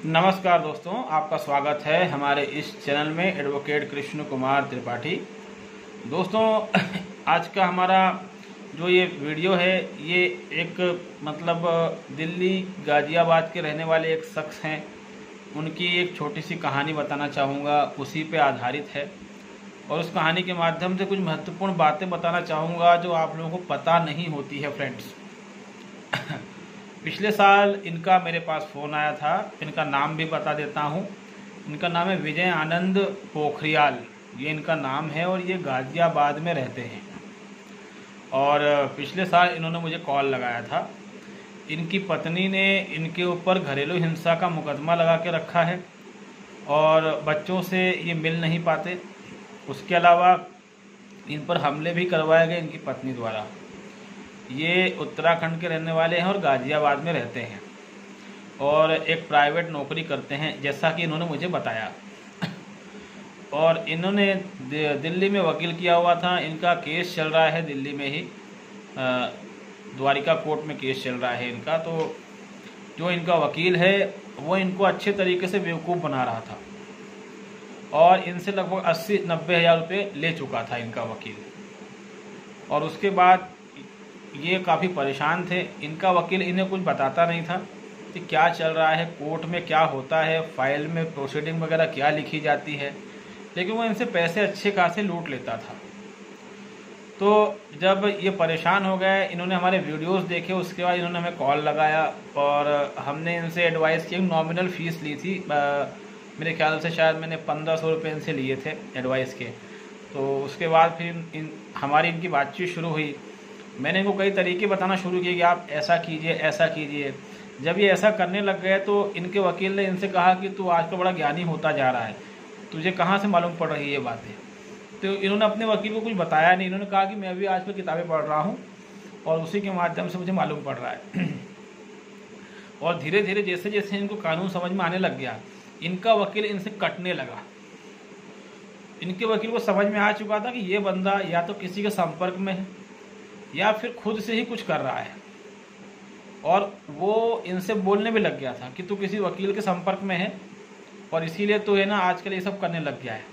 नमस्कार दोस्तों, आपका स्वागत है हमारे इस चैनल में एडवोकेट कृष्ण कुमार त्रिपाठी। दोस्तों, आज का हमारा जो ये वीडियो है ये एक दिल्ली गाजियाबाद के रहने वाले एक शख्स हैं, उनकी एक छोटी सी कहानी बताना चाहूँगा, उसी पे आधारित है। और उस कहानी के माध्यम से कुछ महत्वपूर्ण बातें बताना चाहूँगा जो आप लोगों को पता नहीं होती है फ्रेंड्स। पिछले साल इनका मेरे पास फ़ोन आया था। इनका नाम भी बता देता हूँ। इनका नाम है विजय आनंद पोखरियाल, ये इनका नाम है और ये गाजियाबाद में रहते हैं। और पिछले साल इन्होंने मुझे कॉल लगाया था। इनकी पत्नी ने इनके ऊपर घरेलू हिंसा का मुकदमा लगा के रखा है और बच्चों से ये मिल नहीं पाते। उसके अलावा इन पर हमले भी करवाए गए इनकी पत्नी द्वारा। ये उत्तराखंड के रहने वाले हैं और गाजियाबाद में रहते हैं और एक प्राइवेट नौकरी करते हैं, जैसा कि इन्होंने मुझे बताया। और इन्होंने दिल्ली में वकील किया हुआ था। इनका केस चल रहा है दिल्ली में ही, द्वारिका कोर्ट में केस चल रहा है इनका। तो जो इनका वकील है वो इनको अच्छे तरीके से बेवकूफ़ बना रहा था और इनसे लगभग 80-90 हज़ार रुपये ले चुका था इनका वकील। और उसके बाद ये काफ़ी परेशान थे। इनका वकील इन्हें कुछ बताता नहीं था कि क्या चल रहा है, कोर्ट में क्या होता है, फाइल में प्रोसीडिंग वगैरह क्या लिखी जाती है, लेकिन वो इनसे पैसे अच्छे खासे लूट लेता था। तो जब ये परेशान हो गए, इन्होंने हमारे वीडियोस देखे, उसके बाद इन्होंने हमें कॉल लगाया और हमने इनसे एडवाइस की। नॉमिनल फ़ीस ली थी, मेरे ख्याल से शायद मैंने 1500 रुपये इनसे लिए थे एडवाइस के। तो उसके बाद फिर हमारी इनकी बातचीत शुरू हुई। मैंने इनको कई तरीके बताना शुरू किए कि आप ऐसा कीजिए, ऐसा कीजिए। जब ये ऐसा करने लग गए तो इनके वकील ने इनसे कहा कि तू आजकल बड़ा ज्ञानी होता जा रहा है, तुझे कहाँ से मालूम पड़ रही है ये बातें। तो इन्होंने अपने वकील को कुछ बताया नहीं। इन्होंने कहा कि मैं अभी आजकल किताबें पढ़ रहा हूँ और उसी के माध्यम से मुझे मालूम पड़ रहा है। और धीरे धीरे जैसे जैसे इनको कानून समझ में आने लग गया, इनका वकील इनसे कटने लगा। इनके वकील को समझ में आ चुका था कि ये बंदा या तो किसी के संपर्क में है या फिर खुद से ही कुछ कर रहा है। और वो इनसे बोलने भी लग गया था कि तू किसी वकील के संपर्क में है और इसीलिए तो है ना आजकल ये सब करने लग गया है।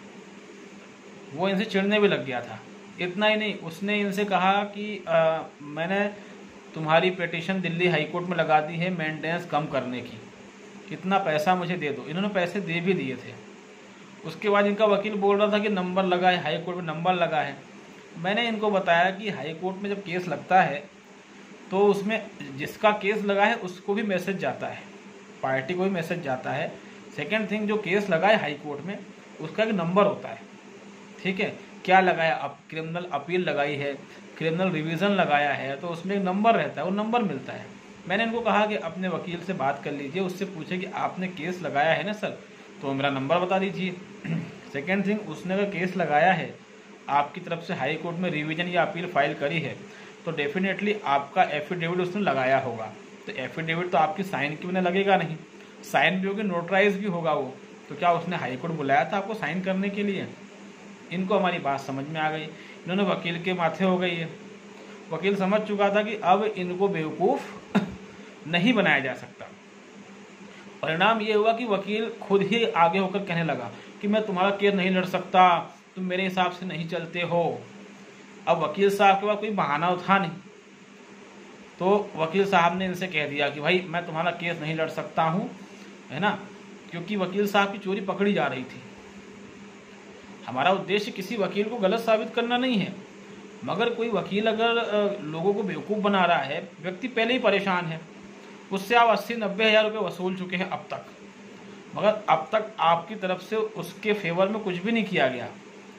वो इनसे चिढ़ने भी लग गया था। इतना ही नहीं, उसने इनसे कहा कि मैंने तुम्हारी पिटीशन दिल्ली हाई कोर्ट में लगा दी है मेंटेनेंस कम करने की, कितना पैसा मुझे दे दो। इन्होंने पैसे दे भी दिए थे। उसके बाद इनका वकील बोल रहा था कि नंबर लगा है, हाई कोर्ट में नंबर लगा है। मैंने इनको बताया कि हाई कोर्ट में जब केस लगता है तो उसमें जिसका केस लगा है उसको भी मैसेज जाता है, पार्टी को भी मैसेज जाता है। सेकंड थिंग, जो केस लगा है हाई कोर्ट में उसका एक नंबर होता है, ठीक है। क्या लगाया, अब क्रिमिनल अपील लगाई है, क्रिमिनल रिवीजन लगाया है, तो उसमें एक नंबर रहता है, वो नंबर मिलता है। मैंने इनको कहा कि अपने वकील से बात कर लीजिए, उससे पूछे कि आपने केस लगाया है ना सर, तो मेरा नंबर बता दीजिए। सेकेंड थिंग, उसने अगर केस लगाया है, आपकी तरफ से हाई कोर्ट में रिवीजन या अपील फाइल करी है, तो डेफिनेटली आपका एफिडेविट उसने लगाया होगा। तो एफिडेविट तो आपकी साइन की बिना लगेगा नहीं, साइन भी होगी, नोटराइज भी होगा वो। तो क्या उसने हाई कोर्ट बुलाया था आपको साइन करने के लिए? इनको हमारी बात समझ में आ गई। इन्होंने वकील के माथे हो गई है। वकील समझ चुका था कि अब इनको बेवकूफ़ नहीं बनाया जा सकता। परिणाम ये हुआ कि वकील खुद ही आगे होकर कहने लगा कि मैं तुम्हारा केस नहीं लड़ सकता, तुम मेरे हिसाब से नहीं चलते हो। अब वकील साहब के पास कोई बहाना था नहीं, तो वकील साहब ने इनसे कह दिया कि भाई मैं तुम्हारा केस नहीं लड़ सकता हूँ, है ना, क्योंकि वकील साहब की चोरी पकड़ी जा रही थी। हमारा उद्देश्य किसी वकील को गलत साबित करना नहीं है, मगर कोई वकील अगर लोगों को बेवकूफ़ बना रहा है, व्यक्ति पहले ही परेशान है, उससे आप 80-90 हज़ार रुपये वसूल चुके हैं अब तक, मगर अब तक आपकी तरफ से उसके फेवर में कुछ भी नहीं किया गया,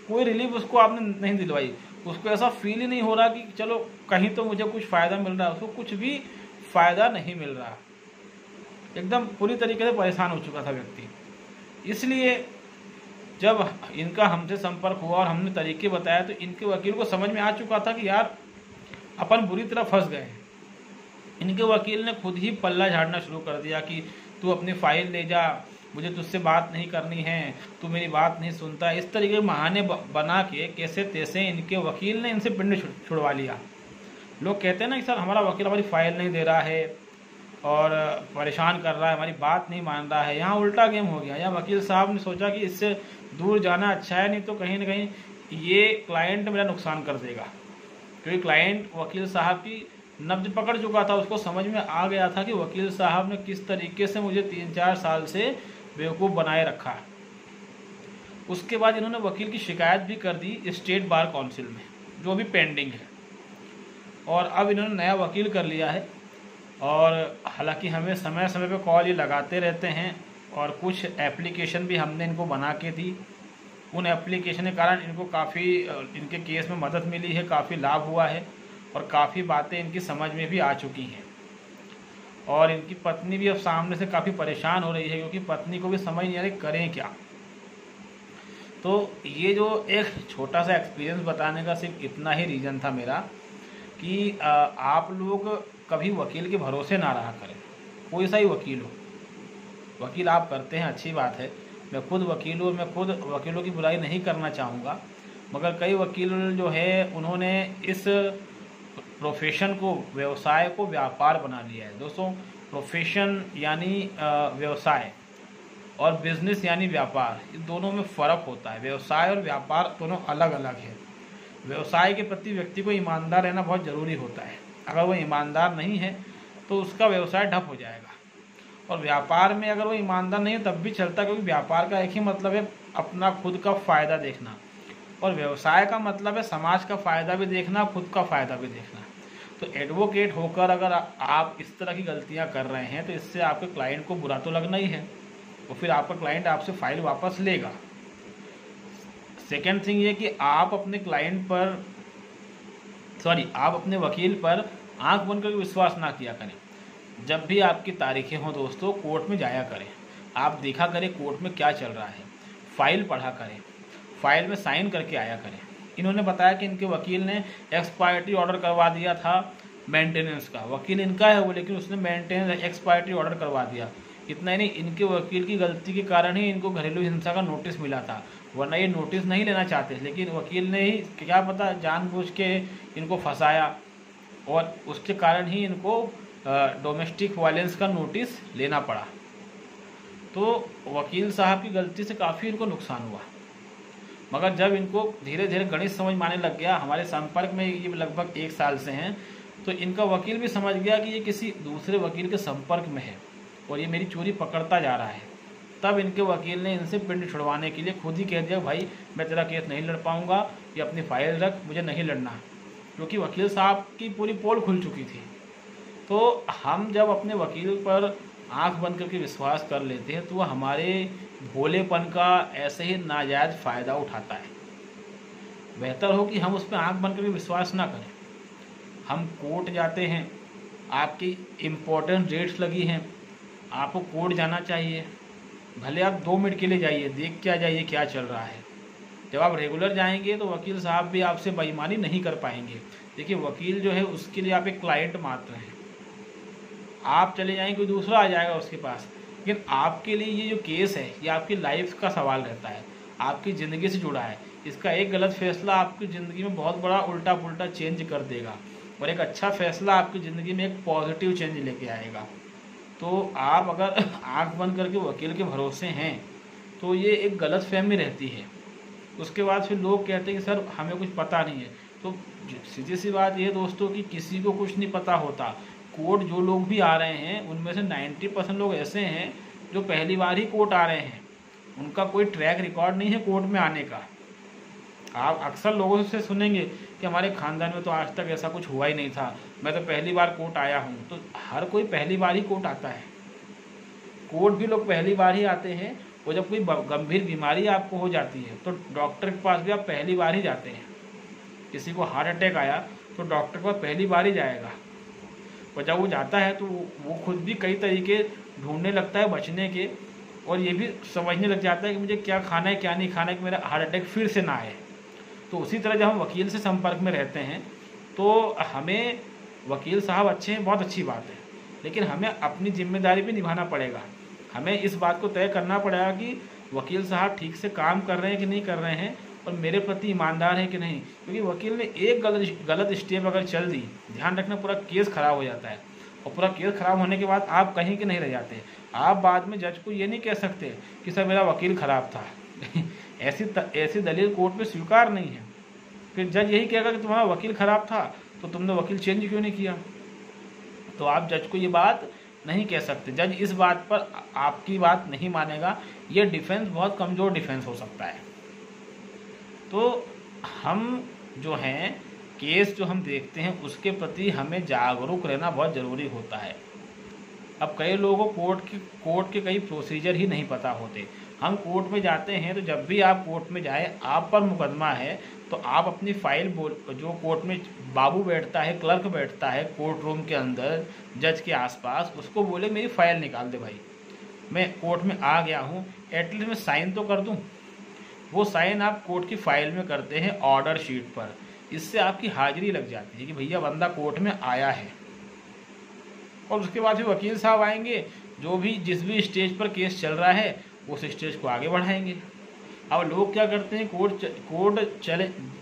कोई रिलीफ उसको आपने नहीं दिलवाई। उसको ऐसा फील ही नहीं हो रहा कि चलो कहीं तो मुझे कुछ फ़ायदा मिल रहा है, उसको कुछ भी फ़ायदा नहीं मिल रहा। एकदम पूरी तरीके से परेशान हो चुका था व्यक्ति। इसलिए जब इनका हमसे संपर्क हुआ और हमने तरीके बताया तो इनके वकील को समझ में आ चुका था कि यार अपन बुरी तरह फंस गए। इनके वकील ने खुद ही पल्ला झाड़ना शुरू कर दिया कि तू अपनी फाइल ले जा, मुझे तुझसे बात नहीं करनी है, तू मेरी बात नहीं सुनता। इस तरीके के बहाने बना के कैसे तैसे इनके वकील ने इनसे पिंड छुड़वा लिया। लोग कहते हैं ना कि सर हमारा वकील हमारी फाइल नहीं दे रहा है, और परेशान कर रहा है, हमारी बात नहीं मान रहा है। यहाँ उल्टा गेम हो गया। यहाँ वकील साहब ने सोचा कि इससे दूर जाना अच्छा है, नहीं तो कहीं ना कहीं ये क्लाइंट मेरा नुकसान कर देगा, क्योंकि क्लाइंट वकील साहब की नब्ज पकड़ चुका था। उसको समझ में आ गया था कि वकील साहब ने किस तरीके से मुझे 3-4 साल से बेवकूफ़ बनाए रखा है। उसके बाद इन्होंने वकील की शिकायत भी कर दी स्टेट बार काउंसिल में, जो भी पेंडिंग है, और अब इन्होंने नया वकील कर लिया है। और हालांकि हमें समय समय पे कॉल ये लगाते रहते हैं, और कुछ एप्लीकेशन भी हमने इनको बना के दी। उन एप्लीकेशन के कारण इनको काफ़ी इनके केस में मदद मिली है, काफ़ी लाभ हुआ है, और काफ़ी बातें इनकी समझ में भी आ चुकी हैं। और इनकी पत्नी भी अब सामने से काफ़ी परेशान हो रही है, क्योंकि पत्नी को भी समझ नहीं आ रही करें क्या। तो ये जो एक छोटा सा एक्सपीरियंस बताने का सिर्फ इतना ही रीज़न था मेरा कि आप लोग कभी वकील के भरोसे ना रहा करें। कोई सा ही वकील हो, वकील आप करते हैं अच्छी बात है, मैं खुद वकील हूँ, मैं खुद वकीलों की बुराई नहीं करना चाहूँगा, मगर कई वकील जो है उन्होंने इस प्रोफेशन को, व्यवसाय को व्यापार बना लिया है। दोस्तों, प्रोफेशन यानी व्यवसाय और बिजनेस यानी व्यापार, इन दोनों में फ़र्क होता है। व्यवसाय और व्यापार दोनों अलग अलग है। व्यवसाय के प्रति व्यक्ति को ईमानदार रहना बहुत ज़रूरी होता है। अगर वो ईमानदार नहीं है तो उसका व्यवसाय ठप हो जाएगा। और व्यापार में अगर वो ईमानदार नहीं है तब भी चलता, क्योंकि व्यापार का एक ही मतलब है अपना खुद का फ़ायदा देखना, और व्यवसाय का मतलब है समाज का फ़ायदा भी देखना, खुद का फ़ायदा भी देखना। तो एडवोकेट होकर अगर आप इस तरह की गलतियाँ कर रहे हैं तो इससे आपके क्लाइंट को बुरा तो लगना ही है, और फिर आपका क्लाइंट आपसे फाइल वापस लेगा। सेकेंड थिंग ये कि आप अपने क्लाइंट पर आप अपने वकील पर आंख बंद करके विश्वास ना किया करें। जब भी आपकी तारीखें हों दोस्तों, कोर्ट में जाया करें, आप देखा करें कोर्ट में क्या चल रहा है, फाइल पढ़ा करें, फाइल में साइन करके आया करें। इन्होंने बताया कि इनके वकील ने एक्सपायरी ऑर्डर करवा दिया था मेंटेनेंस का, वकील इनका है वो, लेकिन उसने मेंटेनेंस एक्सपायरी ऑर्डर करवा दिया। इतना ही नहीं, इनके वकील की गलती के कारण ही इनको घरेलू हिंसा का नोटिस मिला था, वरना ये नोटिस नहीं लेना चाहते, लेकिन वकील ने ही क्या पता जानबूझ के इनको फंसाया, और उसके कारण ही इनको डोमेस्टिक वायलेंस का नोटिस लेना पड़ा। तो वकील साहब की गलती से काफ़ी इनको नुकसान हुआ। मगर जब इनको धीरे धीरे गणित समझ में आने लग गया, हमारे संपर्क में ये लगभग 1 साल से हैं, तो इनका वकील भी समझ गया कि ये किसी दूसरे वकील के संपर्क में है और ये मेरी चोरी पकड़ता जा रहा है। तब इनके वकील ने इनसे पिंड छुड़वाने के लिए खुद ही कह दिया, भाई मैं तेरा केस नहीं लड़ पाऊंगा, ये अपनी फाइल रख, मुझे नहीं लड़ना, क्योंकि वकील साहब की पूरी पोल खुल चुकी थी। तो हम जब अपने वकील पर आंख बंद करके विश्वास कर लेते हैं तो वह हमारे भोलेपन का ऐसे ही नाजायज़ फ़ायदा उठाता है। बेहतर हो कि हम उस पर आंख बंद करके विश्वास ना करें। हम कोर्ट जाते हैं, आपकी इम्पोर्टेंट डेट्स लगी हैं, आपको कोर्ट जाना चाहिए, भले आप 2 मिनट के लिए जाइए, देख के आ जाइए क्या चल रहा है। जब आप रेगुलर जाएंगे तो वकील साहब भी आपसे बेईमानी नहीं कर पाएंगे। देखिए, वकील जो है उसके लिए आप एक क्लाइंट मात्र हैं। आप चले जाएंगे, कोई दूसरा आ जाएगा उसके पास, लेकिन आपके लिए ये जो केस है ये आपकी लाइफ का सवाल रहता है, आपकी ज़िंदगी से जुड़ा है। इसका एक गलत फैसला आपकी ज़िंदगी में बहुत बड़ा उल्टा पुल्टा चेंज कर देगा, और एक अच्छा फैसला आपकी ज़िंदगी में एक पॉजिटिव चेंज लेके आएगा। तो आप अगर आंख बंद करके वकील के भरोसे हैं तो ये एक गलत फहमी रहती है। उसके बाद फिर लोग कहते हैं कि सर हमें कुछ पता नहीं है। तो सीधी सी बात ये दोस्तों कि किसी को कुछ नहीं पता होता। कोर्ट जो लोग भी आ रहे हैं उनमें से 90% लोग ऐसे हैं जो पहली बार ही कोर्ट आ रहे हैं, उनका कोई ट्रैक रिकॉर्ड नहीं है कोर्ट में आने का। आप अक्सर लोगों से सुनेंगे कि हमारे ख़ानदान में तो आज तक ऐसा कुछ हुआ ही नहीं था, मैं तो पहली बार कोर्ट आया हूँ। तो हर कोई पहली बार ही कोर्ट आता है, कोर्ट भी लोग पहली बार ही आते हैं। और जब कोई गंभीर बीमारी आपको हो जाती है तो डॉक्टर के पास भी आप पहली बार ही जाते हैं। किसी को हार्ट अटैक आया तो डॉक्टर के पास पहली बार ही जाएगा, और जब वो जाता है तो वो खुद भी कई तरीके ढूंढने लगता है बचने के, और ये भी समझने लग जाता है कि मुझे क्या खाना है क्या नहीं खाना है कि मेरा हार्ट अटैक फिर से ना आए। तो उसी तरह जब हम वकील से संपर्क में रहते हैं तो हमें वकील साहब अच्छे हैं, बहुत अच्छी बात है, लेकिन हमें अपनी जिम्मेदारी भी निभाना पड़ेगा। हमें इस बात को तय करना पड़ेगा कि वकील साहब ठीक से काम कर रहे हैं कि नहीं कर रहे हैं, और मेरे प्रति ईमानदार है कि नहीं। क्योंकि वकील ने एक गलत स्टेप अगर चल दी, ध्यान रखना पूरा केस खराब हो जाता है। और पूरा केस खराब होने के बाद आप कहीं के नहीं रह जाते। आप बाद में जज को ये नहीं कह सकते कि सर मेरा वकील ख़राब था ऐसी दलील कोर्ट में स्वीकार नहीं है। फिर जज यही कहेगा कि तुम्हारा वकील ख़राब था तो तुमने वकील चेंज क्यों नहीं किया। तो आप जज को ये बात नहीं कह सकते। जज इस बात पर आपकी बात नहीं मानेगा। ये डिफेंस बहुत कमज़ोर डिफेंस हो सकता है। तो हम जो हैं केस जो हम देखते हैं उसके प्रति हमें जागरूक रहना बहुत ज़रूरी होता है। अब कई लोगों को कोर्ट के कई प्रोसीजर ही नहीं पता होते। हम कोर्ट में जाते हैं तो जब भी आप कोर्ट में जाए, आप पर मुकदमा है तो आप अपनी फाइल जो कोर्ट में बाबू बैठता है, क्लर्क बैठता है कोर्ट रूम के अंदर जज के आसपास, उसको बोले मेरी फ़ाइल निकाल दे भाई, मैं कोर्ट में आ गया हूँ, एटलीस्ट मैं साइन तो कर दूँ। वो साइन आप कोर्ट की फाइल में करते हैं ऑर्डर शीट पर। इससे आपकी हाजिरी लग जाती है कि भैया बंदा कोर्ट में आया है। और उसके बाद फिर वकील साहब आएंगे, जो भी जिस भी स्टेज पर केस चल रहा है उस स्टेज को आगे बढ़ाएंगे। अब लोग क्या करते हैं, कोर्ट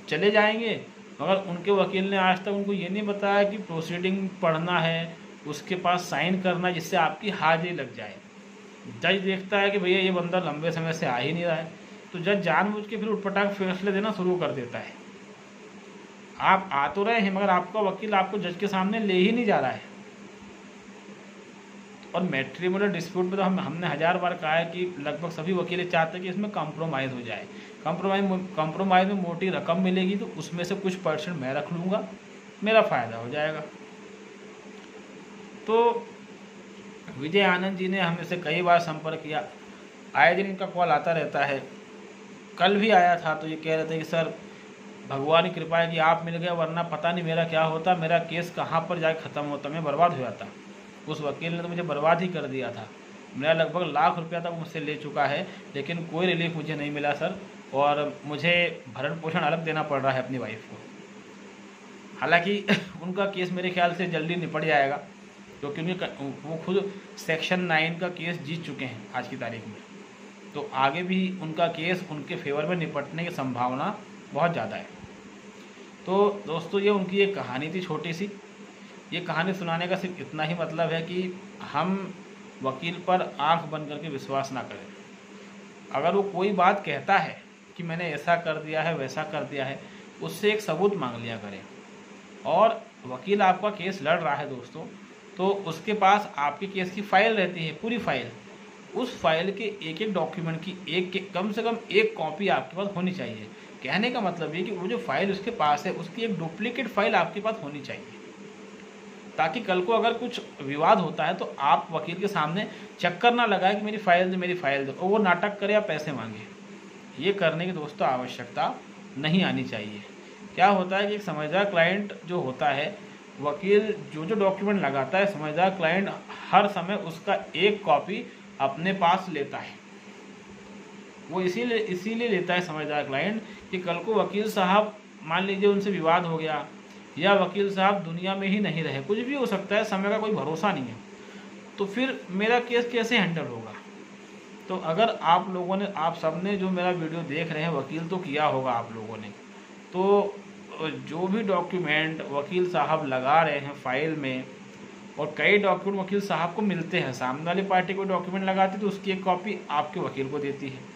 चले जाएंगे, मगर उनके वकील ने आज तक उनको ये नहीं बताया कि प्रोसीडिंग पढ़ना है, उसके पास साइन करना, जिससे आपकी हाजिरी लग जाए। जज देखता है कि भैया ये बंदा लंबे समय से आ ही नहीं रहा है, तो जज जानबूझ के फिर उटपटांग फैसले देना शुरू कर देता है। आप आ तो रहे हैं मगर आपका वकील आपको जज के सामने ले ही नहीं जा रहा है। और मैट्रिमोनियल डिस्प्यूट में तो हमने 1000 बार कहा है कि लगभग सभी वकील चाहते हैं कि इसमें कॉम्प्रोमाइज़ हो जाए। कॉम्प्रोमाइज़ में मोटी रकम मिलेगी तो उसमें से कुछ % मैं रख लूँगा, मेरा फ़ायदा हो जाएगा। तो विजय आनंद जी ने हमें से कई बार संपर्क किया, आए दिन इनका कॉल आता रहता है। कल भी आया था तो ये कह रहे थे कि सर भगवान की कृपा है कि आप मिल गए, वरना पता नहीं मेरा क्या होता, मेरा केस कहाँ पर जाके ख़त्म होता, मैं बर्बाद हो जाता। उस वकील ने तो मुझे बर्बाद ही कर दिया था। मेरा लगभग लाख रुपया तक मुझसे ले चुका है, लेकिन कोई रिलीफ मुझे नहीं मिला सर, और मुझे भरण पोषण अलग देना पड़ रहा है अपनी वाइफ को। हालांकि उनका केस मेरे ख्याल से जल्दी निपट जाएगा, क्योंकि वो खुद सेक्शन 9 का केस जीत चुके हैं आज की तारीख में। तो आगे भी उनका केस उनके फेवर में निपटने की संभावना बहुत ज़्यादा है। तो दोस्तों ये उनकी एक कहानी थी छोटी सी। ये कहानी सुनाने का सिर्फ इतना ही मतलब है कि हम वकील पर आंख बंद करके विश्वास ना करें। अगर वो कोई बात कहता है कि मैंने ऐसा कर दिया है वैसा कर दिया है, उससे एक सबूत मांग लिया करें। और वकील आपका केस लड़ रहा है दोस्तों, तो उसके पास आपके केस की फ़ाइल रहती है, पूरी फाइल। उस फाइल के एक एक डॉक्यूमेंट की कम से कम एक कॉपी आपके पास होनी चाहिए। कहने का मतलब ये कि वो जो फाइल उसके पास है उसकी एक डुप्लीकेट फाइल आपके पास होनी चाहिए, ताकि कल को अगर कुछ विवाद होता है तो आप वकील के सामने चक्कर ना लगाए कि मेरी फ़ाइल दो, मेरी फ़ाइल दो, और वो नाटक करे या पैसे मांगे। ये करने की दोस्तों आवश्यकता नहीं आनी चाहिए। क्या होता है कि एक समझदार क्लाइंट जो होता है, वकील जो डॉक्यूमेंट लगाता है, समझदार क्लाइंट हर समय उसका एक कॉपी अपने पास लेता है। वो इसीलिए लेता है समझदार क्लाइंट कि कल को वकील साहब मान लीजिए उनसे विवाद हो गया, या वकील साहब दुनिया में ही नहीं रहे, कुछ भी हो सकता है, समय का कोई भरोसा नहीं है, तो फिर मेरा केस कैसे हैंडल होगा। तो अगर आप सब ने जो मेरा वीडियो देख रहे हैं, वकील तो किया होगा आप लोगों ने, तो जो भी डॉक्यूमेंट वकील साहब लगा रहे हैं फाइल में, और कई डॉक्यूमेंट वकील साहब को मिलते हैं, सामने वाली पार्टी को डॉक्यूमेंट लगाती तो उसकी एक कॉपी आपके वकील को देती है।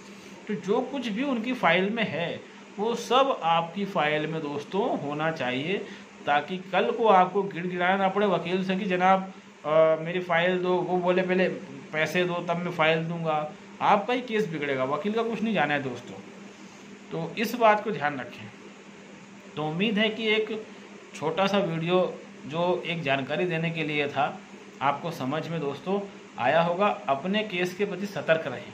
तो जो कुछ भी उनकी फ़ाइल में है वो सब आपकी फ़ाइल में दोस्तों होना चाहिए, ताकि कल को आपको गिड़गिड़ाना ना पड़े वकील से कि जनाब मेरी फ़ाइल दो, वो बोले पहले पैसे दो तब मैं फ़ाइल दूंगा। आपका ही केस बिगड़ेगा, वकील का कुछ नहीं जाना है दोस्तों। तो इस बात को ध्यान रखें। तो उम्मीद है कि एक छोटा सा वीडियो जो एक जानकारी देने के लिए था, आपको समझ में दोस्तों आया होगा। अपने केस के प्रति सतर्क रहें,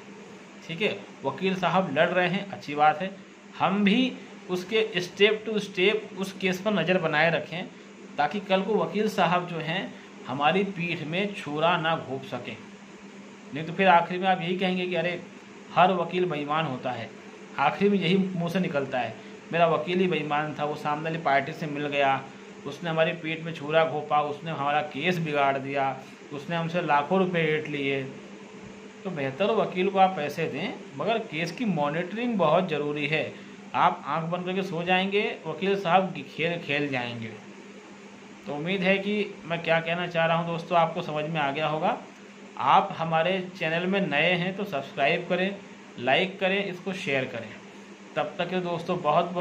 ठीक है। वकील साहब लड़ रहे हैं, अच्छी बात है, हम भी उसके स्टेप टू स्टेप उस केस पर नज़र बनाए रखें, ताकि कल को वकील साहब जो हैं हमारी पीठ में छुरा ना घोंप सकें। नहीं तो फिर आखिर में आप यही कहेंगे कि अरे हर वकील बेईमान होता है। आखिर में यही मुंह से निकलता है, मेरा वकील ही बेईमान था, वो सामने वाली पार्टी से मिल गया, उसने हमारी पीठ में छुरा घोंपा, उसने हमारा केस बिगाड़ दिया, उसने हमसे लाखों रुपए ऐंठ लिए। तो बेहतर वकील को आप पैसे दें, मगर केस की मॉनिटरिंग बहुत ज़रूरी है। आप आंख बंद करके सो जाएंगे, वकील साहब खेल खेल जाएंगे। तो उम्मीद है कि मैं क्या कहना चाह रहा हूँ दोस्तों आपको समझ में आ गया होगा। आप हमारे चैनल में नए हैं तो सब्सक्राइब करें, लाइक करें, इसको शेयर करें। तब तक के दोस्तों बहुत बहुत